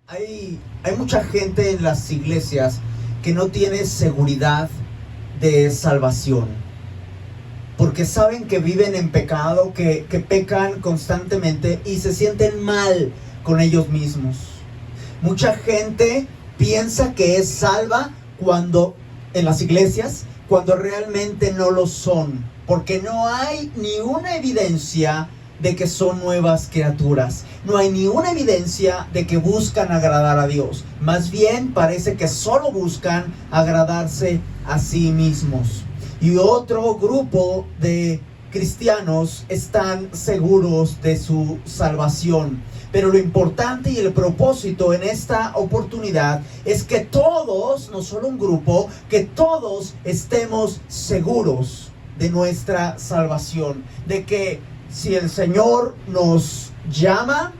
Hay mucha gente en las iglesias que no tiene seguridad de salvación, porque saben que viven en pecado, que pecan constantemente y se sienten mal con ellos mismos. Mucha gente piensa que es salva cuando en las iglesias, cuando realmente no lo son, porque no hay ni una evidencia de que son nuevas criaturas. No hay ni una evidencia de que buscan agradar a Dios. Más bien parece que solo buscan agradarse a sí mismos. Y otro grupo de cristianos están seguros de su salvación. Pero lo importante y el propósito en esta oportunidad es que todos, no solo un grupo, que todos estemos seguros de nuestra salvación. De que si el Señor nos llama,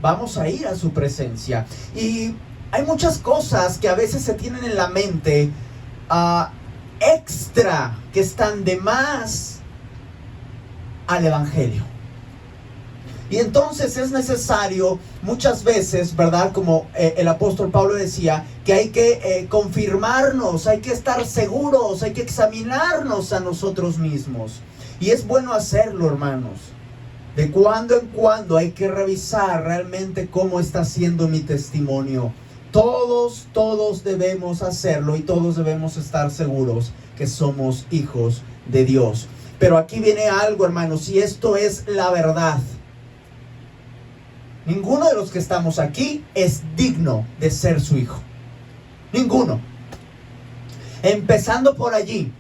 vamos a ir a su presencia. Y hay muchas cosas que a veces se tienen en la mente extra, que están de más al Evangelio. Y entonces es necesario muchas veces, ¿verdad? Como el apóstol Pablo decía, que hay que confirmarnos, hay que estar seguros, hay que examinarnos a nosotros mismos. Y es bueno hacerlo, hermanos. De cuando en cuando hay que revisar realmente cómo está siendo mi testimonio. Todos debemos hacerlo y todos debemos estar seguros que somos hijos de Dios. Pero aquí viene algo, hermanos, y esto es la verdad. Ninguno de los que estamos aquí es digno de ser su hijo. Ninguno. Empezando por allí.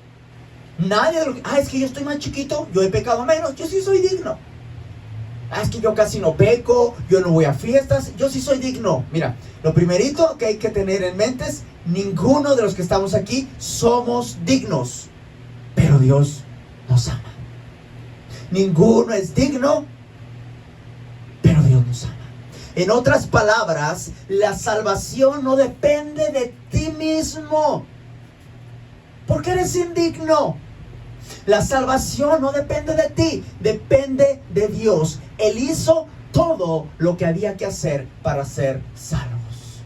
Nadie de los que, es que yo estoy más chiquito, yo he pecado menos, yo sí soy digno. Es que yo casi no peco, yo no voy a fiestas, yo sí soy digno. Mira, lo primerito que hay que tener en mente es, ninguno de los que estamos aquí somos dignos, pero Dios nos ama. Ninguno es digno, pero Dios nos ama. En otras palabras, la salvación no depende de ti mismo, porque eres indigno. La salvación no depende de ti, depende de Dios. Él hizo todo lo que había que hacer para ser salvos.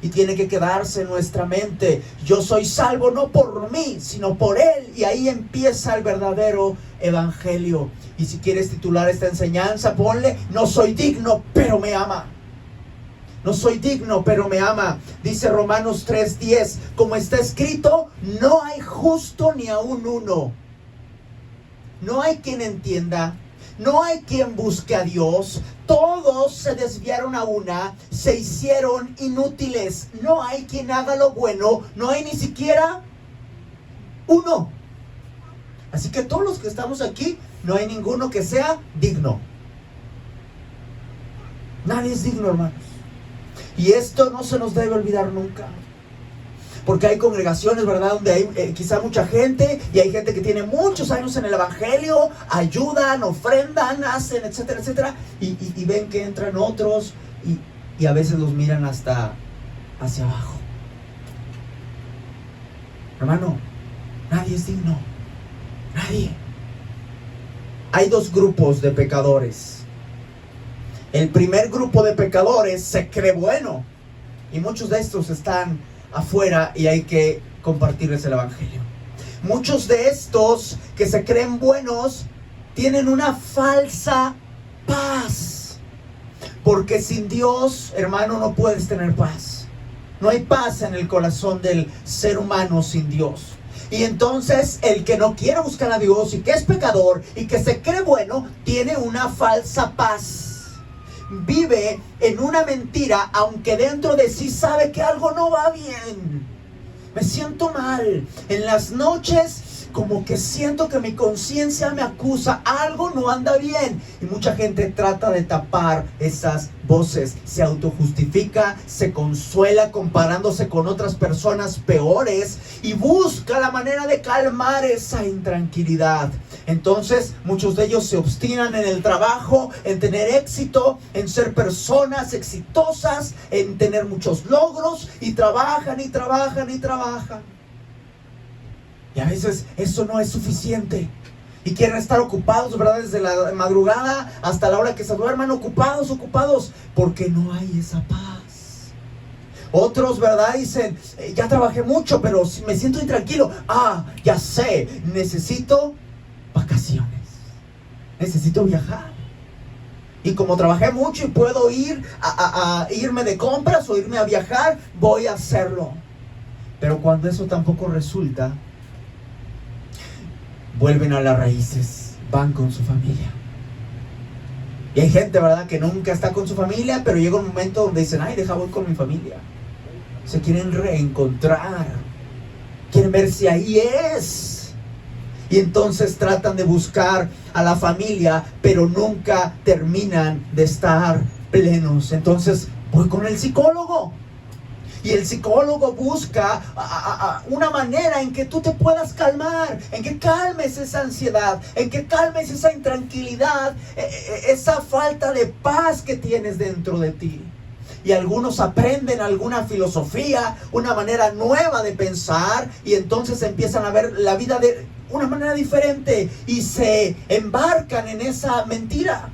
Y tiene que quedarse en nuestra mente, yo soy salvo no por mí, sino por Él. Y ahí empieza el verdadero evangelio. Y si quieres titular esta enseñanza, ponle, no soy digno, pero me ama. No soy digno, pero me ama. Dice Romanos 3:10, como está escrito, no hay justo ni aun uno. No hay quien entienda, no hay quien busque a Dios. Todos se desviaron a una, se hicieron inútiles. No hay quien haga lo bueno, no hay ni siquiera uno. Así que todos los que estamos aquí, no hay ninguno que sea digno. Nadie es digno, hermanos. Y esto no se nos debe olvidar nunca. Porque hay congregaciones, ¿verdad?, donde hay quizá mucha gente, y hay gente que tiene muchos años en el evangelio, ayudan, ofrendan, hacen, etcétera, etcétera, y ven que entran otros, y a veces los miran hasta hacia abajo. Hermano, nadie es digno. Nadie. Hay dos grupos de pecadores. El primer grupo de pecadores se cree bueno, y muchos de estos están afuera y hay que compartirles el evangelio. Muchos de estos que se creen buenos tienen una falsa paz, porque sin Dios, hermano, no puedes tener paz. No hay paz en el corazón del ser humano sin Dios. Y entonces el que no quiere buscar a Dios y que es pecador y que se cree bueno, tiene una falsa paz. Vive en una mentira, aunque dentro de sí sabe que algo no va bien. Me siento mal. En las noches como que siento que mi conciencia me acusa, algo no anda bien. Y mucha gente trata de tapar esas voces, se autojustifica, se consuela comparándose con otras personas peores y busca la manera de calmar esa intranquilidad. Entonces muchos de ellos se obstinan en el trabajo, en tener éxito, en ser personas exitosas, en tener muchos logros, y trabajan y trabajan y trabajan. Y a veces eso no es suficiente. Y quieren estar ocupados, ¿verdad? Desde la madrugada hasta la hora que se duerman, ocupados, porque no hay esa paz. Otros, ¿verdad? Dicen, ya trabajé mucho, pero me siento intranquilo. Ya sé, necesito vacaciones. Necesito viajar. Y como trabajé mucho y puedo ir a irme de compras o irme a viajar, voy a hacerlo. Pero cuando eso tampoco resulta, vuelven a las raíces, van con su familia. Y hay gente, ¿verdad?, que nunca está con su familia, pero llega un momento donde dicen, deja voy con mi familia. Se quieren reencontrar, quieren ver si ahí es. Y entonces tratan de buscar a la familia, pero nunca terminan de estar plenos. Entonces voy con el psicólogo. Y el psicólogo busca una manera en que tú te puedas calmar, en que calmes esa ansiedad, en que calmes esa intranquilidad, esa falta de paz que tienes dentro de ti. Y algunos aprenden alguna filosofía, una manera nueva de pensar, y entonces empiezan a ver la vida de una manera diferente y se embarcan en esa mentira.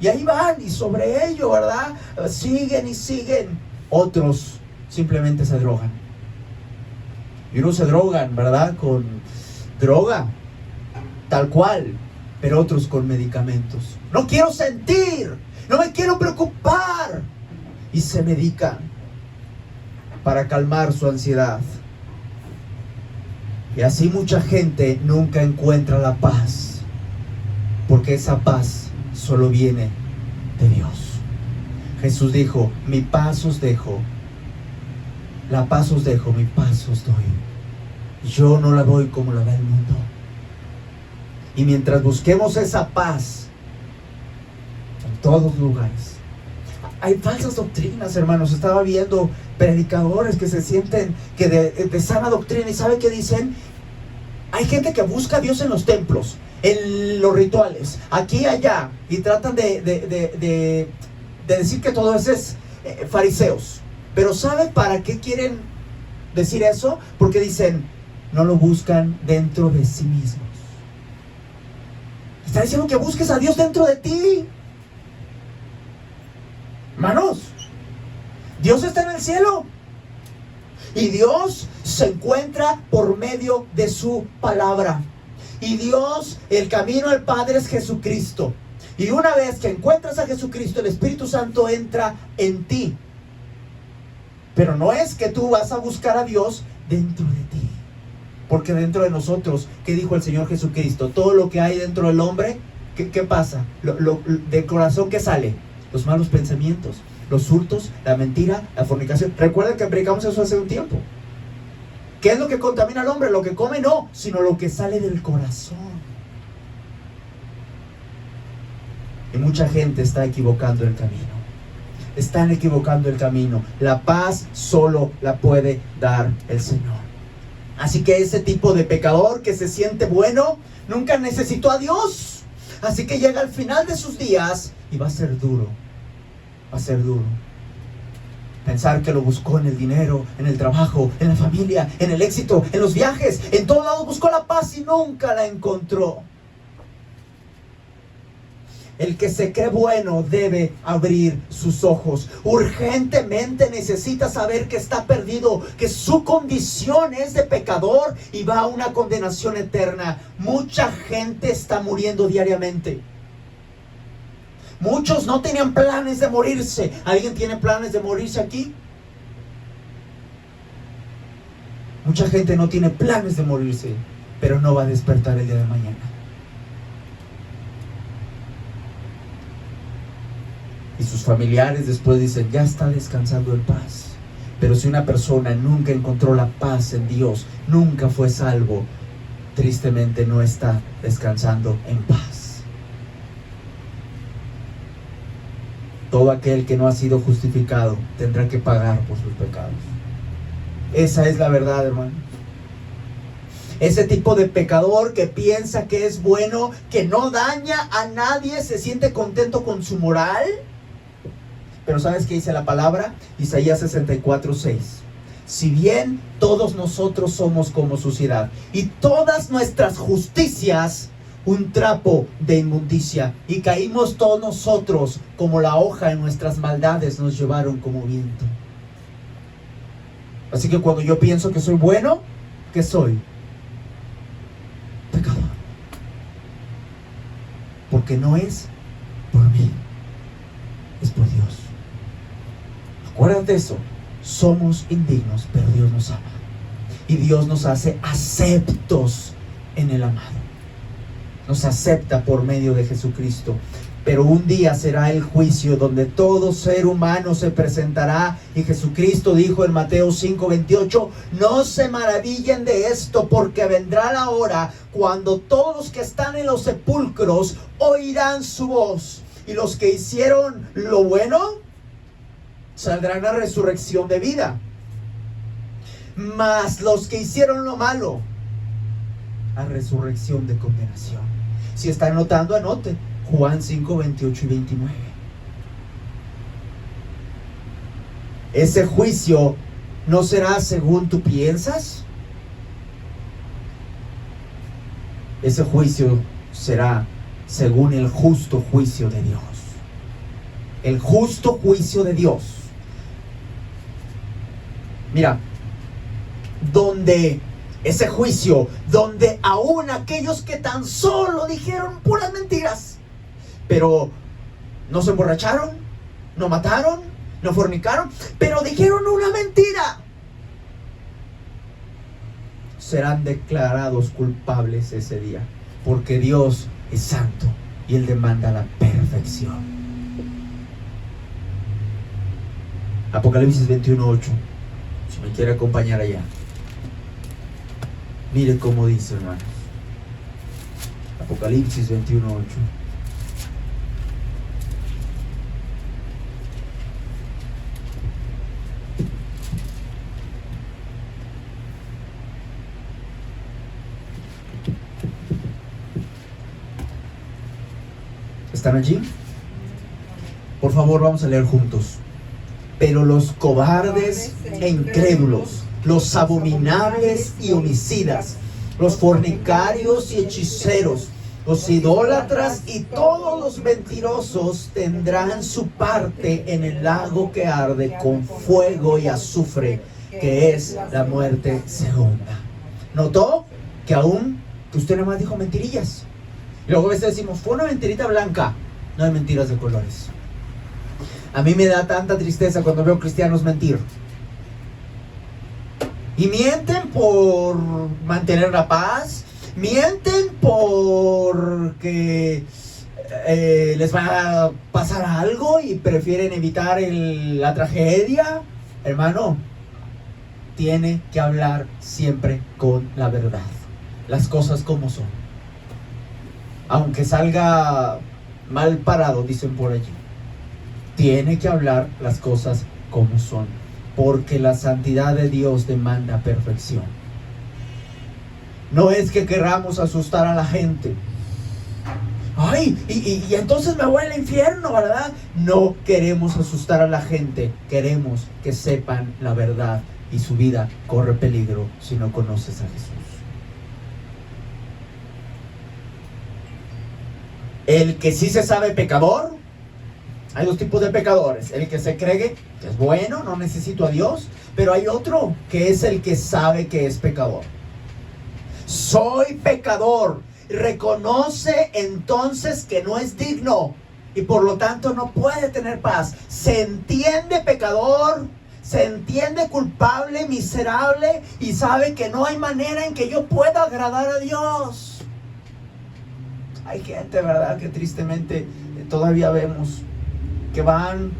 Y ahí van, y sobre ello, ¿verdad?, siguen y siguen. Otros simplemente se drogan. Y unos se drogan, ¿verdad?, con droga, tal cual, pero otros con medicamentos. No quiero sentir, no me quiero preocupar. Y se medican para calmar su ansiedad. Y así mucha gente nunca encuentra la paz, porque esa paz solo viene de Dios. Jesús dijo, mi paz os dejo, la paz os dejo, mi paz os doy. Yo no la doy como la da el mundo. Y mientras busquemos esa paz en todos lugares, hay falsas doctrinas, hermanos. Estaba viendo predicadores que se sienten que de sana doctrina, y ¿sabe qué dicen? Hay gente que busca a Dios en los templos, en los rituales, aquí y allá, y tratan de decir que todo eso es fariseos. Pero ¿sabe para qué quieren decir eso? Porque dicen, no lo buscan dentro de sí mismos. Está diciendo que busques a Dios dentro de ti. Hermanos, Dios está en el cielo. Y Dios se encuentra por medio de su palabra. Y Dios, el camino al Padre es Jesucristo. Y una vez que encuentras a Jesucristo, el Espíritu Santo entra en ti. Pero no es que tú vas a buscar a Dios dentro de ti. Porque dentro de nosotros, ¿qué dijo el Señor Jesucristo? Todo lo que hay dentro del hombre, ¿qué pasa? Del corazón, ¿qué sale? Los malos pensamientos, los hurtos, la mentira, la fornicación. Recuerden que predicamos eso hace un tiempo. ¿Qué es lo que contamina al hombre? Lo que come no, sino lo que sale del corazón. Y mucha gente está equivocando el camino. Están equivocando el camino. La paz solo la puede dar el Señor. Así que ese tipo de pecador que se siente bueno, nunca necesitó a Dios. Así que llega al final de sus días y va a ser duro. Va a ser duro. Pensar que lo buscó en el dinero, en el trabajo, en la familia, en el éxito, en los viajes. En todos lados buscó la paz y nunca la encontró. El que se cree bueno debe abrir sus ojos. Urgentemente necesita saber que está perdido, que su condición es de pecador y va a una condenación eterna. Mucha gente está muriendo diariamente. Muchos no tenían planes de morirse. ¿Alguien tiene planes de morirse aquí? Mucha gente no tiene planes de morirse, pero no va a despertar el día de mañana. Y sus familiares después dicen, ya está descansando en paz. Pero si una persona nunca encontró la paz en Dios, nunca fue salvo, tristemente no está descansando en paz. Todo aquel que no ha sido justificado tendrá que pagar por sus pecados. Esa es la verdad, hermano. Ese tipo de pecador que piensa que es bueno, que no daña a nadie, se siente contento con su moral. Pero ¿sabes qué dice la palabra? Isaías 64:6. Si bien todos nosotros somos como suciedad, y todas nuestras justicias un trapo de inmundicia, y caímos todos nosotros como la hoja, en nuestras maldades nos llevaron como viento. Así que cuando yo pienso que soy bueno, ¿qué soy? Pecador. Porque no es por mí, es por Dios. Acuérdate de eso. Somos indignos, pero Dios nos ama. Y Dios nos hace aceptos en el amado. Nos acepta por medio de Jesucristo. Pero un día será el juicio donde todo ser humano se presentará. Y Jesucristo dijo en Mateo 5:28: no se maravillen de esto, porque vendrá la hora cuando todos los que están en los sepulcros oirán su voz. Y los que hicieron lo bueno saldrán a resurrección de vida. Mas los que hicieron lo malo, a resurrección de condenación. Si está anotando, anote Juan 5:28 y 29. Ese juicio no será según tú piensas. Ese juicio será según el justo juicio de Dios. El justo juicio de Dios. Mira, donde ese juicio, donde aún aquellos que tan solo dijeron puras mentiras, pero no se emborracharon, no mataron, no fornicaron, pero dijeron una mentira, serán declarados culpables ese día, porque Dios es santo y Él demanda la perfección. Apocalipsis 21:8. Si me quiere acompañar allá. Mire cómo dice, hermanos. Apocalipsis 21:8. ¿Están allí? Por favor, vamos a leer juntos. Pero los cobardes e incrédulos, los abominables y homicidas, los fornicarios y hechiceros, los idólatras y todos los mentirosos tendrán su parte en el lago que arde con fuego y azufre, que es la muerte segunda. ¿Notó que aún que usted nada más dijo mentirillas? Y luego a veces decimos, fue una mentirita blanca. No hay mentiras de colores. A mí me da tanta tristeza cuando veo cristianos mentir. Y mienten por mantener la paz. Mienten porque les va a pasar algo y prefieren evitar la tragedia. Hermano, tiene que hablar siempre con la verdad. Las cosas como son. Aunque salga mal parado, dicen por allí. Tiene que hablar las cosas como son, porque la santidad de Dios demanda perfección. No es que queramos asustar a la gente. Ay, y entonces me voy al infierno, ¿verdad? No queremos asustar a la gente. Queremos que sepan la verdad y su vida corre peligro si no conoces a Jesús. El que sí se sabe pecador. Hay dos tipos de pecadores. El que se cree que es bueno, no necesito a Dios. Pero hay otro que es el que sabe que es pecador. Soy pecador. Reconoce entonces que no es digno y por lo tanto no puede tener paz. Se entiende pecador, se entiende culpable, miserable y sabe que no hay manera en que yo pueda agradar a Dios. Hay gente, ¿verdad?, que tristemente todavía vemos que van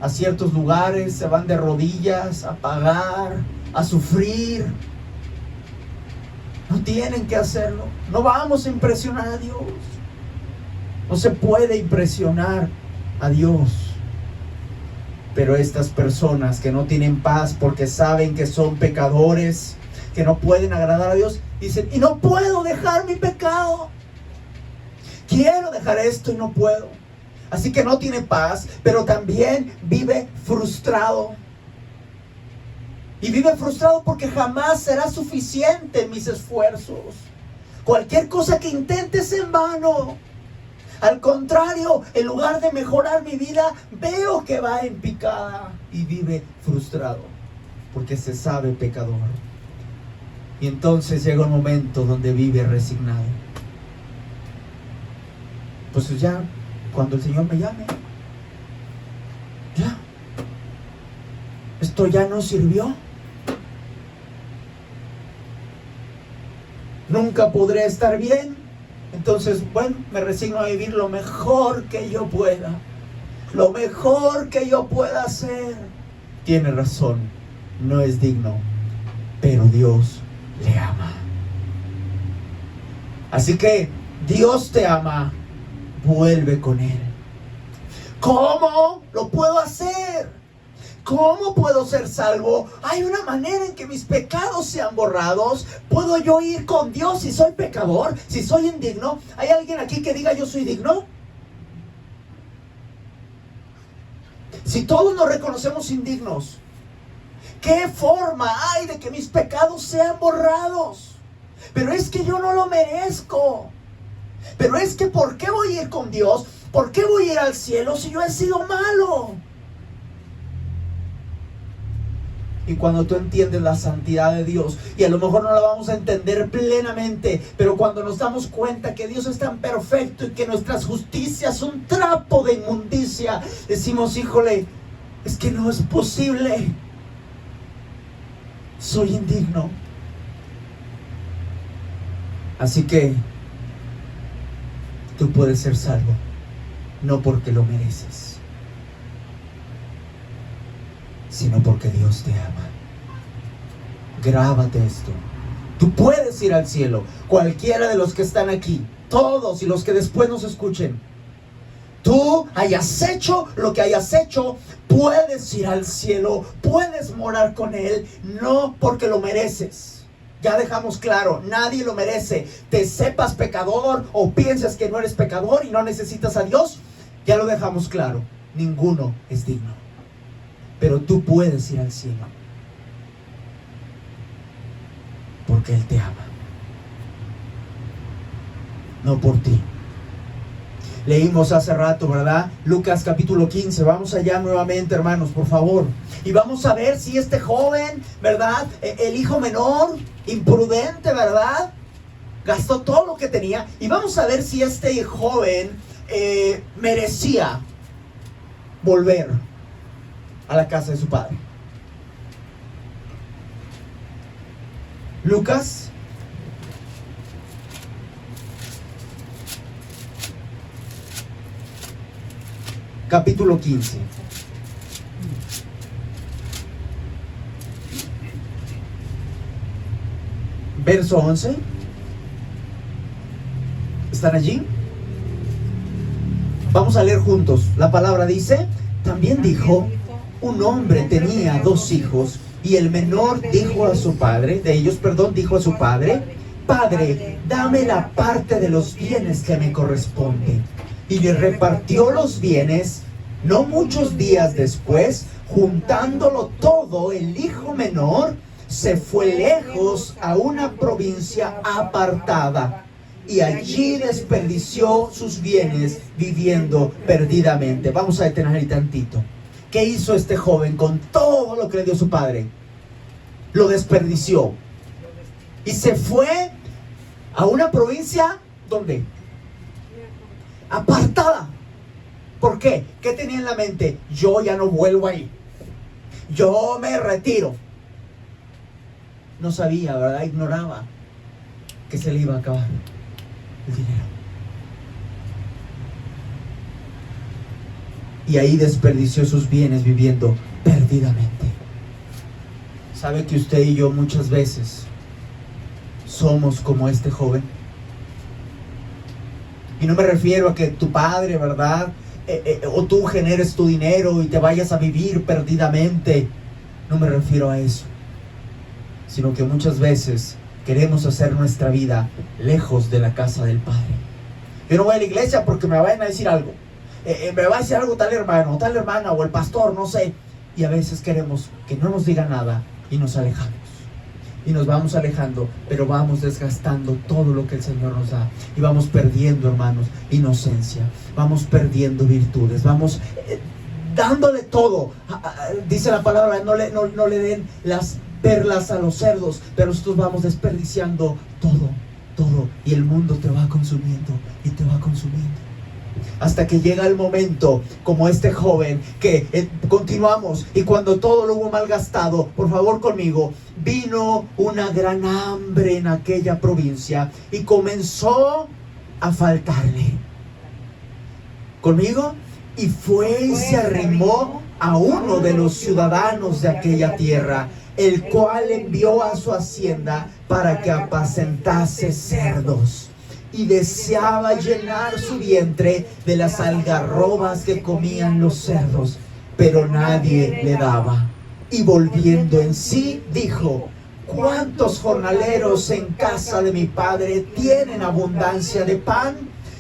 a ciertos lugares, se van de rodillas a pagar, a sufrir. No tienen que hacerlo. No vamos a impresionar a Dios. No se puede impresionar a Dios. Pero estas personas que no tienen paz porque saben que son pecadores, que no pueden agradar a Dios, dicen, y no puedo dejar mi pecado. Quiero dejar esto y no puedo. Así que no tiene paz, pero también vive frustrado. Y vive frustrado porque jamás será suficiente mis esfuerzos. Cualquier cosa que intentes en vano. Al contrario, en lugar de mejorar mi vida, veo que va en picada y vive frustrado. porque se sabe pecador. Y entonces llega un momento donde vive resignado. Pues ya, cuando el Señor me llame, ya, esto ya no sirvió. Nunca podré estar bien. Entonces, bueno, me resigno a vivir lo mejor que yo pueda. Lo mejor que yo pueda hacer. Tiene razón, no es digno, pero Dios le ama. Así que Dios te ama, vuelve con Él. ¿Cómo lo puedo hacer? ¿Cómo puedo ser salvo? ¿Hay una manera en que mis pecados sean borrados? ¿Puedo yo ir con Dios si soy pecador? ¿Si soy indigno? ¿Hay alguien aquí que diga yo soy digno? Si todos nos reconocemos indignos, ¿qué forma hay de que mis pecados sean borrados? Pero es que yo no lo merezco. Pero es que ¿por qué voy a ir con Dios? ¿Por qué voy a ir al cielo si yo he sido malo? Y cuando tú entiendes la santidad de Dios, y a lo mejor no la vamos a entender plenamente, pero cuando nos damos cuenta que Dios es tan perfecto y que nuestras justicias son un trapo de inmundicia, decimos, híjole, es que no es posible. Soy indigno. Así que tú puedes ser salvo, no porque lo mereces, sino porque Dios te ama. Grábate esto. Tú puedes ir al cielo. Cualquiera de los que están aquí, todos y los que después nos escuchen, tú hayas hecho lo que hayas hecho, puedes ir al cielo, puedes morar con Él, no porque lo mereces. Ya dejamos claro, nadie lo merece. Te sepas pecador o piensas que no eres pecador y no necesitas a Dios, ya lo dejamos claro. Ninguno es digno. Pero tú puedes ir al cielo porque Él te ama, no por ti. Leímos hace rato, ¿verdad? Lucas capítulo 15. Vamos allá nuevamente, hermanos, por favor. Y vamos a ver si este joven, ¿verdad? El hijo menor, imprudente, ¿verdad? Gastó todo lo que tenía. Y vamos a ver si este joven merecía volver a la casa de su padre. Lucas capítulo 15. Verso 11. ¿Están allí? Vamos a leer juntos. La palabra dice: también dijo, un hombre tenía 2 hijos, y el menor dijo a su padre, dijo a su padre: Padre, dame la parte de los bienes que me corresponde. Y le repartió los bienes. No muchos días después, juntándolo todo, el hijo menor se fue lejos a una provincia apartada, y allí desperdició sus bienes viviendo perdidamente. Vamos a detener ahí tantito. ¿Qué hizo este joven con todo lo que le dio su padre? Lo desperdició. Y se fue a una provincia, ¿dónde? Apartada. ¿Por qué? ¿Qué tenía en la mente? Yo ya no vuelvo ahí. Yo me retiro. No sabía, ¿verdad? Ignoraba que se le iba a acabar el dinero. Y ahí desperdició sus bienes viviendo perdidamente. ¿Sabe que usted y yo muchas veces somos como este joven? Y no me refiero a que tu padre, ¿verdad? O tú generes tu dinero y te vayas a vivir perdidamente. No me refiero a eso. Sino que muchas veces queremos hacer nuestra vida lejos de la casa del Padre. Yo no voy a la iglesia porque me vayan a decir algo. Me va a decir algo tal hermano, tal hermana o el pastor, no sé. Y a veces queremos que no nos diga nada y nos alejamos. Y nos vamos alejando, pero vamos desgastando todo lo que el Señor nos da. Y vamos perdiendo, hermanos, inocencia. Vamos perdiendo virtudes. Vamos dándole todo. Dice la palabra, no le den las perlas a los cerdos, pero nosotros vamos desperdiciando todo, y el mundo te va consumiendo y te va consumiendo. Hasta que llega el momento, como este joven, que continuamos, y cuando todo lo hubo malgastado, por favor conmigo, vino una gran hambre en aquella provincia y comenzó a faltarle. ¿Conmigo? Y fue y se arrimó a uno de los ciudadanos de aquella tierra, el cual envió a su hacienda para que apacentase cerdos. Y deseaba llenar su vientre de las algarrobas que comían los cerdos, pero nadie le daba. Y volviendo en sí, dijo: ¿cuántos jornaleros en casa de mi padre tienen abundancia de pan?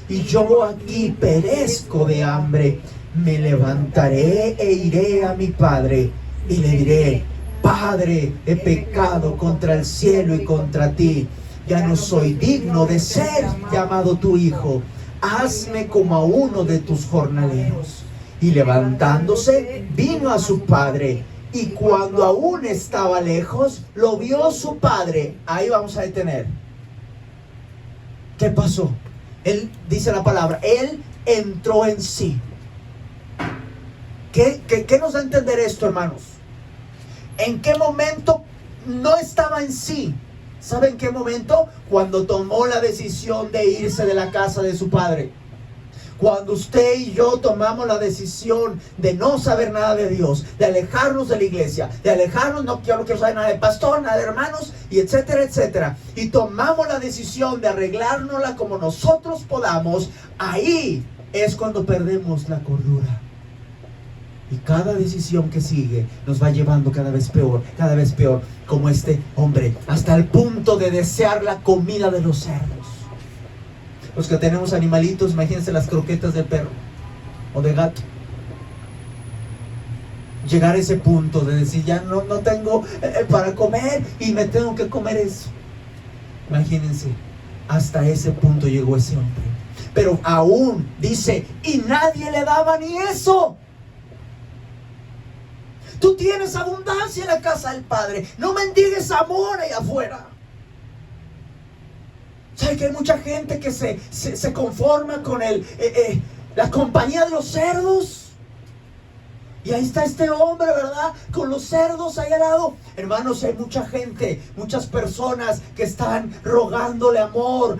Y yo aquí perezco de hambre. Me levantaré e iré a mi padre y le diré: Padre, he pecado contra el cielo y contra ti. Ya no soy digno de ser llamado tu hijo. Hazme como a uno de tus jornaleros. Y levantándose, vino a su padre. Y cuando aún estaba lejos, lo vio su padre. Ahí vamos a detener. ¿Qué pasó? Él, dice la palabra, él entró en sí. ¿Qué nos da a entender esto, hermanos? ¿En qué momento no estaba en sí? ¿Sabe en qué momento? Cuando tomó la decisión de irse de la casa de su padre. Cuando usted y yo tomamos la decisión de no saber nada de Dios, de alejarnos de la iglesia, de alejarnos, yo no quiero saber nada de pastor, nada de hermanos, y etcétera, etcétera. Y tomamos la decisión de arreglárnosla como nosotros podamos, ahí es cuando perdemos la cordura. Y cada decisión que sigue nos va llevando cada vez peor, como este hombre, hasta el punto de desear la comida de los cerdos. Los que tenemos animalitos, imagínense las croquetas de perro o de gato. Llegar a ese punto de decir, ya no tengo para comer y me tengo que comer eso. Imagínense, hasta ese punto llegó ese hombre. Pero aún dice, y nadie le daba ni eso. Tú tienes abundancia en la casa del Padre. No mendigues amor allá afuera. ¿Sabes que hay mucha gente que se conforma con la compañía de los cerdos? Y ahí está este hombre, ¿verdad? Con los cerdos ahí al lado. Hermanos, hay mucha gente, muchas personas que están rogándole amor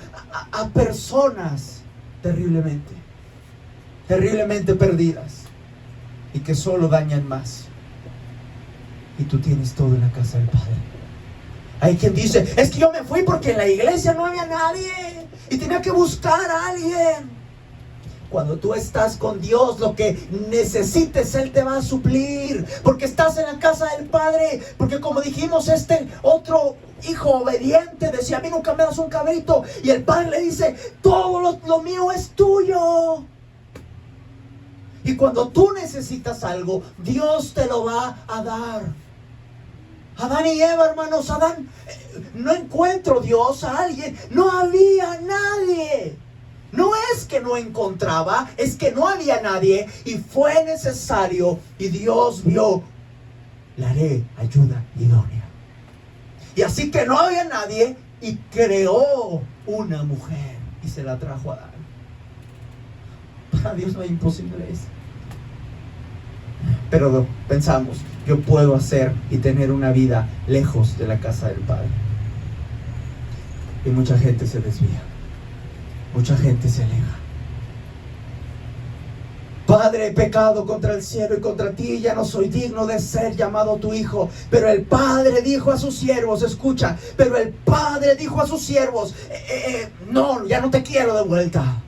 a personas terriblemente perdidas y que solo dañan más. Y tú tienes todo en la casa del Padre. Hay quien dice, es que yo me fui porque en la iglesia no había nadie y tenía que buscar a alguien. Cuando tú estás con Dios, lo que necesites Él te va a suplir, porque estás en la casa del Padre. Porque como dijimos, este otro hijo obediente decía, a mí nunca me das un cabrito, y el Padre le dice, todo lo mío es tuyo. Y cuando tú necesitas algo, Dios te lo va a dar. Adán y Eva, hermanos, Adán, no encuentro Dios a alguien, no había nadie. No es que no encontraba, es que no había nadie y fue necesario, y Dios vio, le haré ayuda idónea. Y así que no había nadie y creó una mujer y se la trajo a Adán. Para Dios no hay imposibles. Pero pensamos, yo puedo hacer y tener una vida lejos de la casa del Padre. Y mucha gente se desvía. Mucha gente se aleja. Padre, he pecado contra el cielo y contra ti, ya no soy digno de ser llamado tu hijo. Pero el Padre dijo a sus siervos, escucha, pero el Padre dijo a sus siervos, no, ya no te quiero de vuelta.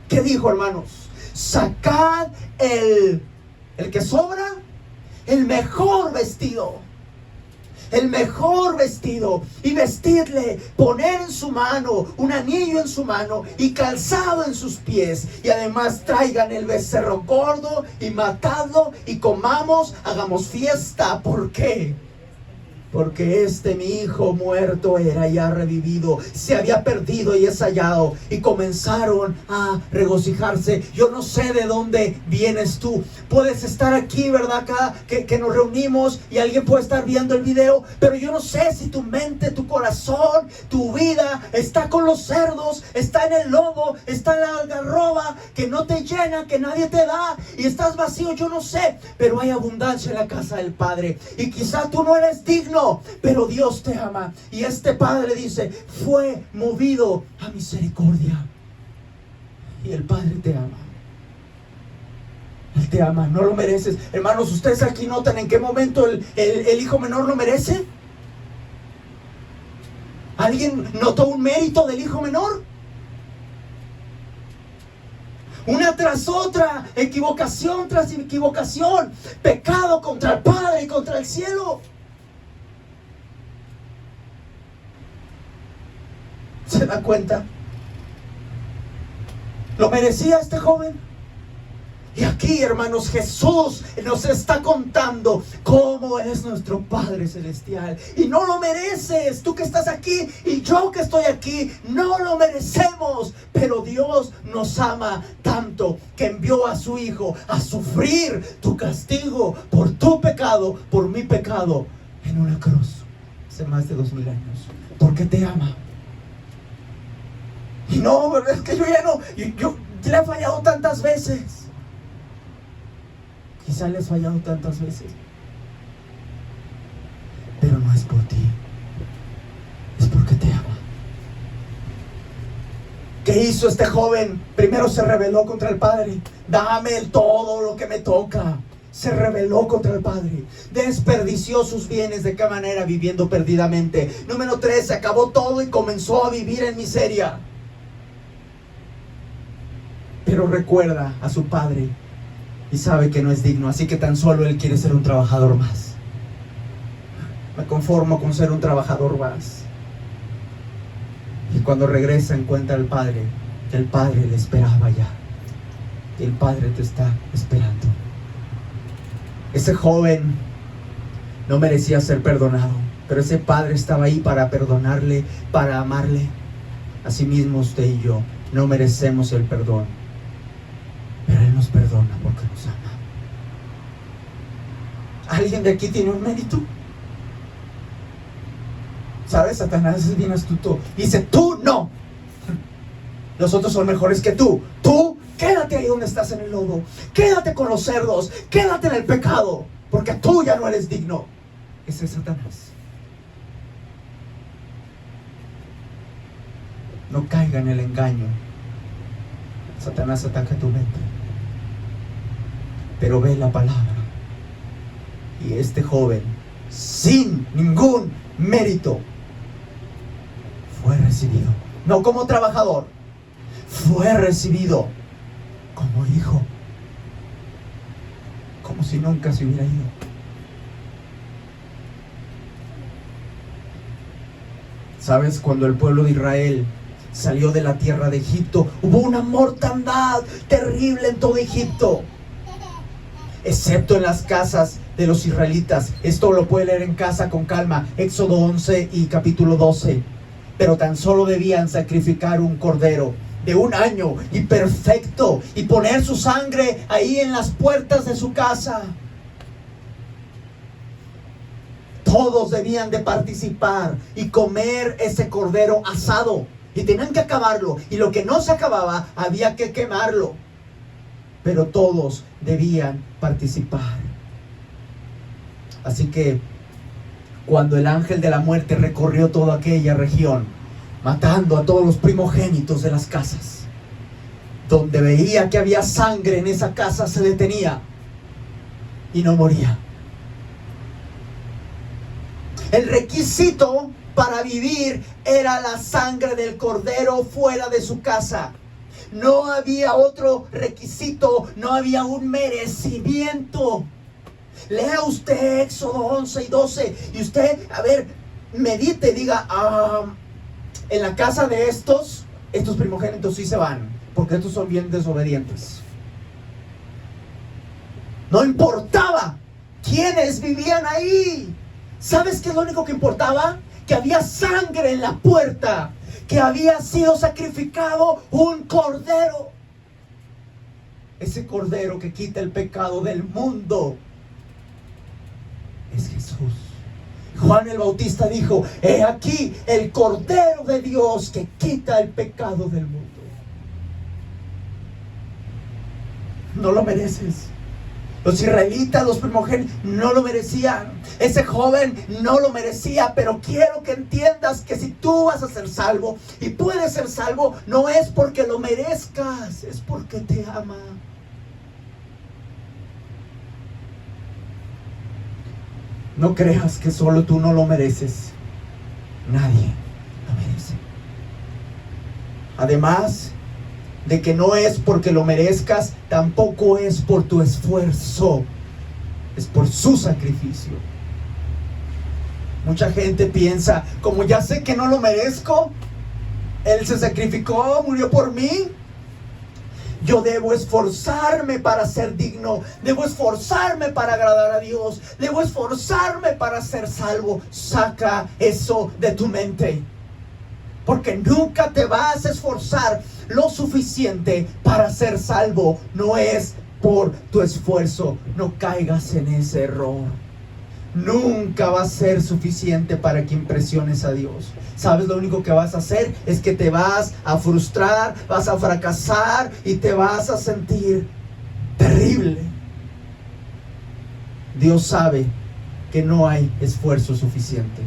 ¿Qué dijo, hermanos? Sacad el que sobra, el mejor vestido, y vestidle, poner en su mano un anillo en su mano y calzado en sus pies, y además traigan el becerro gordo y matadlo y comamos, hagamos fiesta. ¿Por qué? porque mi hijo muerto era ya revivido, se había perdido y es hallado. Y comenzaron a regocijarse. Yo no sé de dónde vienes tú. Puedes estar aquí, ¿verdad? Acá que nos reunimos y alguien puede estar viendo el video, pero yo no sé si tu mente, tu corazón, tu vida está con los cerdos, está en el lodo, está en la algarroba que no te llena, que nadie te da, y estás vacío. Yo no sé, pero hay abundancia en la casa del Padre. Y quizá tú no eres digno, pero Dios te ama. Y este Padre dice, fue movido a misericordia. Y el Padre te ama. Él te ama, no lo mereces. Hermanos, ustedes aquí notan en qué momento el hijo menor lo merece. ¿Alguien notó un mérito del hijo menor? Una tras otra, equivocación tras equivocación, pecado contra el Padre y contra el cielo. ¿Se da cuenta? ¿Lo merecía este joven? Y aquí, hermanos, Jesús nos está contando cómo es nuestro Padre Celestial. Y no lo mereces, tú que estás aquí y yo que estoy aquí, no lo merecemos. Pero Dios nos ama tanto que envió a su Hijo a sufrir tu castigo por tu pecado, por mi pecado, en una cruz hace más de 2000 años. Porque te ama. Y no, es que yo ya no, yo le he fallado tantas veces. Quizás le he fallado tantas veces. Pero no es por ti, es porque te ama. ¿Qué hizo este joven? Primero se rebeló contra el Padre. Dame todo lo que me toca. Se rebeló contra el Padre. Desperdició sus bienes. ¿De qué manera? Viviendo perdidamente. Número 3, se acabó todo y comenzó a vivir en miseria. Pero recuerda a su padre y sabe que no es digno, así que tan solo él quiere ser un trabajador más. Me conformo con ser un trabajador más. Y cuando regresa encuentra al Padre, que el Padre le esperaba ya. Y el Padre te está esperando. Ese joven no merecía ser perdonado, pero ese Padre estaba ahí para perdonarle, para amarle. Asimismo usted y yo no merecemos el perdón, pero Él nos perdona porque nos ama. ¿Alguien de aquí tiene un mérito? ¿Sabes? Satanás es bien astuto. Dice, tú no. Los otros son mejores que tú. Tú, quédate ahí donde estás en el lodo. Quédate con los cerdos. Quédate en el pecado. Porque tú ya no eres digno. Ese es Satanás. No caiga en el engaño. Satanás ataca tu mente. Pero ve la palabra. Y este joven, sin ningún mérito, fue recibido. No como trabajador, fue recibido como hijo. Como si nunca se hubiera ido. ¿Sabes? Cuando el pueblo de Israel salió de la tierra de Egipto, hubo una mortandad terrible en todo Egipto, excepto en las casas de los israelitas. Esto lo puede leer en casa con calma, Éxodo 11 y capítulo 12. Pero tan solo debían sacrificar un cordero de 1 año y perfecto, y poner su sangre ahí en las puertas de su casa. Todos debían de participar y comer ese cordero asado, y tenían que acabarlo, y lo que no se acababa había que quemarlo. Pero todos debían participar. Así que cuando el ángel de la muerte recorrió toda aquella región, matando a todos los primogénitos de las casas, donde veía que había sangre en esa casa, se detenía y no moría. El requisito para vivir era la sangre del cordero fuera de su casa. No había otro requisito, no había un merecimiento. Lea usted Éxodo 11 y 12 y usted, a ver, medite y diga, en la casa de estos primogénitos sí se van, porque estos son bien desobedientes. No importaba quiénes vivían ahí. ¿Sabes qué es lo único que importaba? Que había sangre en la puerta, que había sido sacrificado un cordero. Ese cordero que quita el pecado del mundo es Jesús. Juan el Bautista dijo: he aquí el cordero de Dios que quita el pecado del mundo. No lo mereces. Los israelitas, los primogénitos, no lo merecían. Ese joven no lo merecía. Pero quiero que entiendas que si tú vas a ser salvo y puedes ser salvo, no es porque lo merezcas, es porque te ama. No creas que solo tú no lo mereces. Nadie lo merece. Además de que no es porque lo merezcas, tampoco es por tu esfuerzo, es por su sacrificio. Mucha gente piensa: como ya sé que no lo merezco, Él se sacrificó, murió por mí, yo debo esforzarme para ser digno, debo esforzarme para agradar a Dios, debo esforzarme para ser salvo. Saca eso de tu mente, porque nunca te vas a esforzar lo suficiente para ser salvo. No es por tu esfuerzo. No caigas en ese error. Nunca va a ser suficiente para que impresiones a Dios. ¿Sabes? Lo único que vas a hacer es que te vas a frustrar, vas a fracasar y te vas a sentir terrible. Dios sabe que no hay esfuerzo suficiente.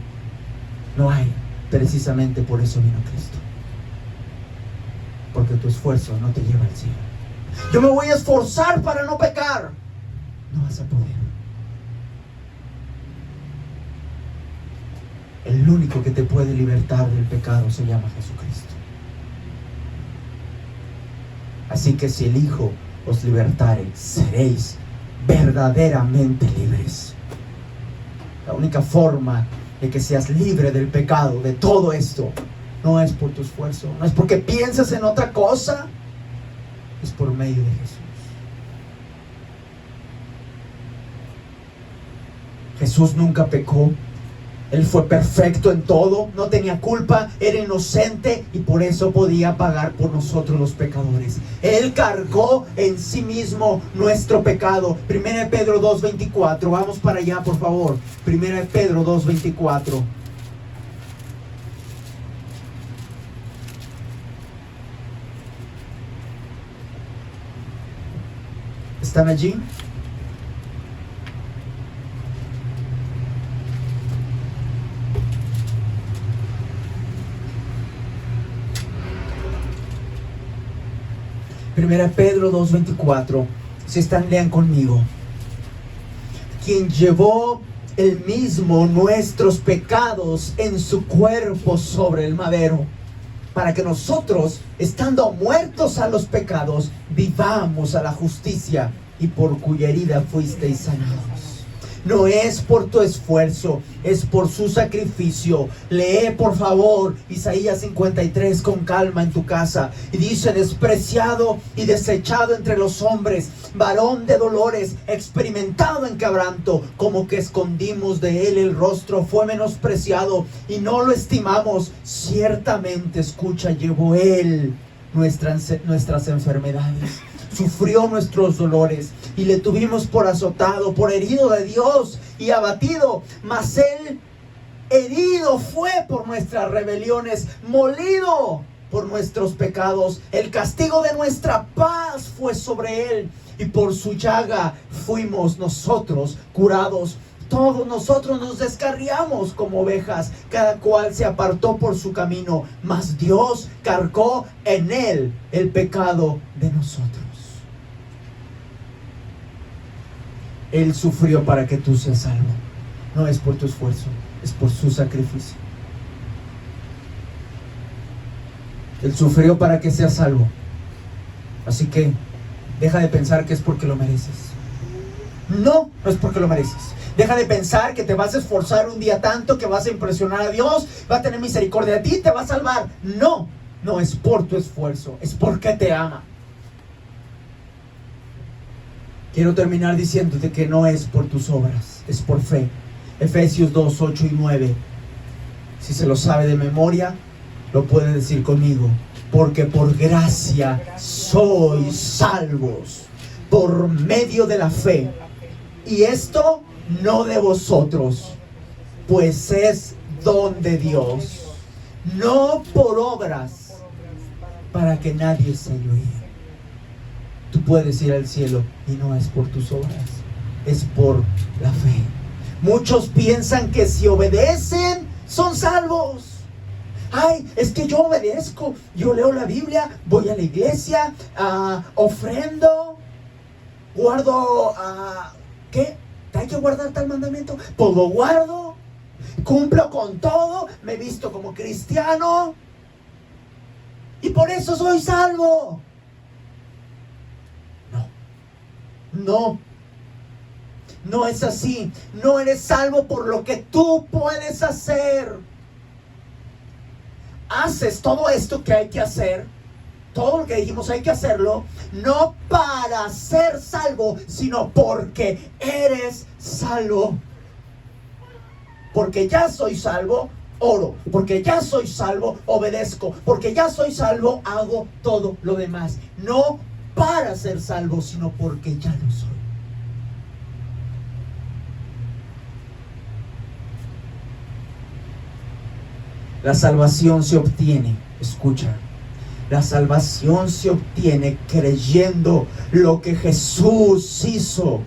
No hay. Precisamente por eso vino Cristo. Porque tu esfuerzo no te lleva al cielo. Yo me voy a esforzar para no pecar. No vas a poder. El único que te puede libertar del pecado se llama Jesucristo. Así que si el Hijo os libertare, seréis verdaderamente libres. La única forma de que seas libre del pecado, de todo esto, no es por tu esfuerzo, no es porque pienses en otra cosa, es por medio de Jesús. Jesús nunca pecó. Él fue perfecto en todo, no tenía culpa, era inocente y por eso podía pagar por nosotros los pecadores. Él cargó en sí mismo nuestro pecado. 1 Pedro 2:24, vamos para allá por favor. 1 Pedro 2:24. ¿Están allí? Primera Pedro 2:24. Si están, lean conmigo. Quien llevó él mismo nuestros pecados en su cuerpo sobre el madero, para que nosotros, estando muertos a los pecados, vivamos a la justicia, y por cuya herida fuisteis sanados. No es por tu esfuerzo, es por su sacrificio. Lee por favor Isaías 53 con calma en tu casa. Y dice: despreciado y desechado entre los hombres, varón de dolores, experimentado en quebranto, como que escondimos de él el rostro, fue menospreciado y no lo estimamos. Ciertamente, escucha, llevó él nuestras enfermedades, sufrió nuestros dolores, y le tuvimos por azotado, por herido de Dios y abatido. Mas él herido fue por nuestras rebeliones, molido por nuestros pecados. El castigo de nuestra paz fue sobre él, y por su llaga fuimos nosotros curados. Todos nosotros nos descarriamos como ovejas, cada cual se apartó por su camino, mas Dios cargó en él el pecado de nosotros. Él sufrió para que tú seas salvo. No es por tu esfuerzo, es por su sacrificio. Él sufrió para que seas salvo. Así que deja de pensar que es porque lo mereces. No, no es porque lo mereces. Deja de pensar que te vas a esforzar un día tanto que vas a impresionar a Dios, va a tener misericordia de ti, te va a salvar. No, no es por tu esfuerzo, es porque te ama. Quiero terminar diciéndote que no es por tus obras, es por fe. Efesios 2, 8 y 9. Si se lo sabe de memoria, lo puede decir conmigo. Porque por gracia sois salvos por medio de la fe. Y esto no de vosotros, pues es don de Dios, no por obras, para que nadie se gloríe. Tú puedes ir al cielo y no es por tus obras, es por la fe. Muchos piensan que si obedecen son salvos. Ay, es que yo obedezco, yo leo la Biblia, voy a la iglesia, ofrendo, guardo, ¿qué? ¿Hay que guardar tal mandamiento? Pues lo guardo, cumplo con todo, me visto como cristiano y por eso soy salvo. No es así. No eres salvo por lo que tú puedes hacer. Haces todo esto que hay que hacer, todo lo que dijimos hay que hacerlo, no para ser salvo, sino porque eres salvo. Porque ya soy salvo, oro. Porque ya soy salvo, obedezco. Porque ya soy salvo, hago todo lo demás. No para ser salvo, sino porque ya lo soy. La salvación se obtiene, escucha, la salvación se obtiene creyendo lo que Jesús hizo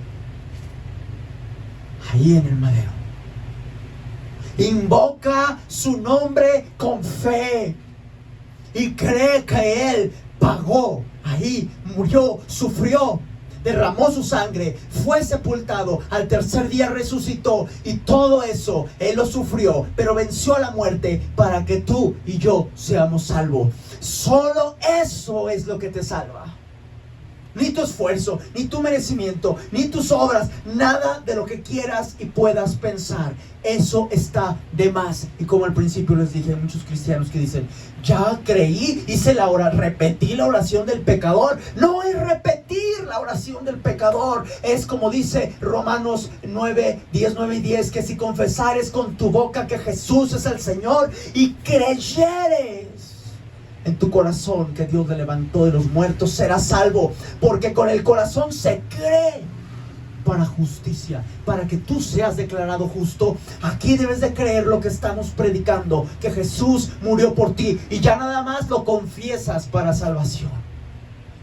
ahí en el madero. Invoca su nombre con fe y cree que Él pagó ahí, murió, sufrió, derramó su sangre, fue sepultado, al tercer día resucitó y todo eso Él lo sufrió, pero venció a la muerte para que tú y yo seamos salvos. Solo eso es lo que te salva. Ni tu esfuerzo, ni tu merecimiento, ni tus obras, nada de lo que quieras y puedas pensar. Eso está de más. Y como al principio les dije, hay muchos cristianos que dicen, ya creí, hice la oración, repetí la oración del pecador. No es repetir la oración del pecador. Es como dice Romanos 9, 10, 9 y 10, que si confesares con tu boca que Jesús es el Señor y creyeres en tu corazón que Dios le levantó de los muertos, serás salvo. Porque con el corazón se cree para justicia, para que tú seas declarado justo. Aquí debes de creer lo que estamos predicando, que Jesús murió por ti y ya nada más lo confiesas para salvación.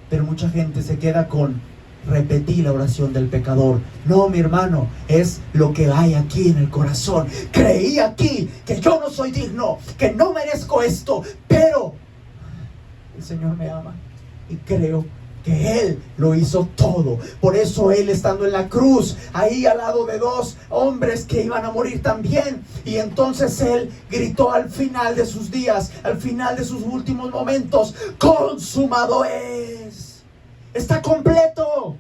Pero mucha gente se queda con repetir la oración del pecador. No, mi hermano, es lo que hay aquí en el corazón. Creí aquí que yo no soy digno, que no merezco esto, pero el Señor me ama y creo que Él lo hizo todo. Por eso Él, estando en la cruz, ahí al lado de dos hombres que iban a morir también, y entonces Él gritó al final de sus días, al final de sus últimos momentos: consumado es, está completo,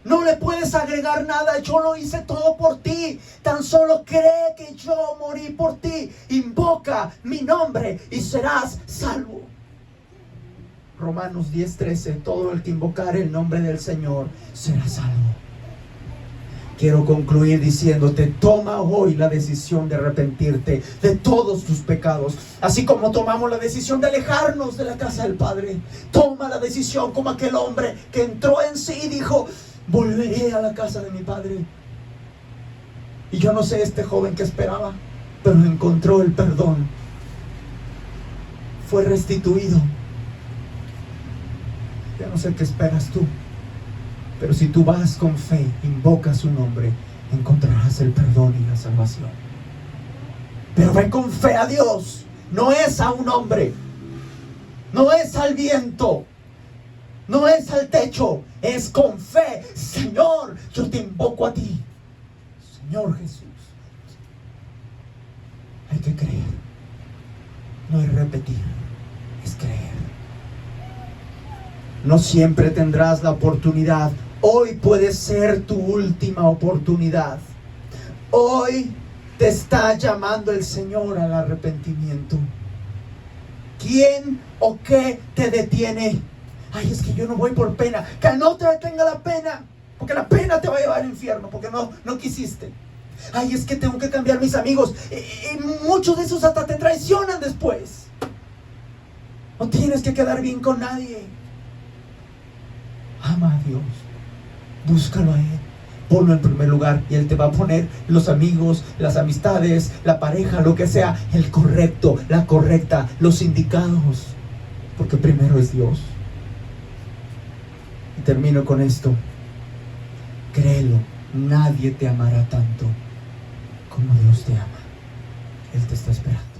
no le puedes agregar nada, yo lo hice todo por ti, tan solo cree que yo morí por ti, invoca mi nombre y serás salvo. Romanos 10:13, todo el que invocare el nombre del Señor será salvo. Quiero concluir diciéndote, toma hoy la decisión de arrepentirte de todos tus pecados, así como tomamos la decisión de alejarnos de la casa del Padre. Toma la decisión como aquel hombre que entró en sí y dijo: volveré a la casa de mi Padre. Y yo no sé este joven que esperaba, pero encontró el perdón, fue restituido. Ya no sé qué esperas tú, pero si tú vas con fe, invocas su nombre, encontrarás el perdón y la salvación. Pero ven con fe a Dios, no es a un hombre, no es al viento, no es al techo, es con fe. Señor, yo te invoco a ti, Señor Jesús. Hay que creer, no es repetir, es creer. No siempre tendrás la oportunidad. Hoy puede ser tu última oportunidad. Hoy te está llamando el Señor al arrepentimiento. ¿Quién o qué te detiene? Ay, es que yo no voy por pena. Que no te detenga la pena, porque la pena te va a llevar al infierno, porque no quisiste. Ay, es que tengo que cambiar mis amigos. Y muchos de esos hasta te traicionan después. No tienes que quedar bien con nadie. Ama a Dios. Búscalo a Él. Ponlo en primer lugar y Él te va a poner los amigos, las amistades, la pareja, lo que sea, el correcto, la correcta, los indicados. Porque primero es Dios. Y termino con esto. Créelo, nadie te amará tanto como Dios te ama. Él te está esperando.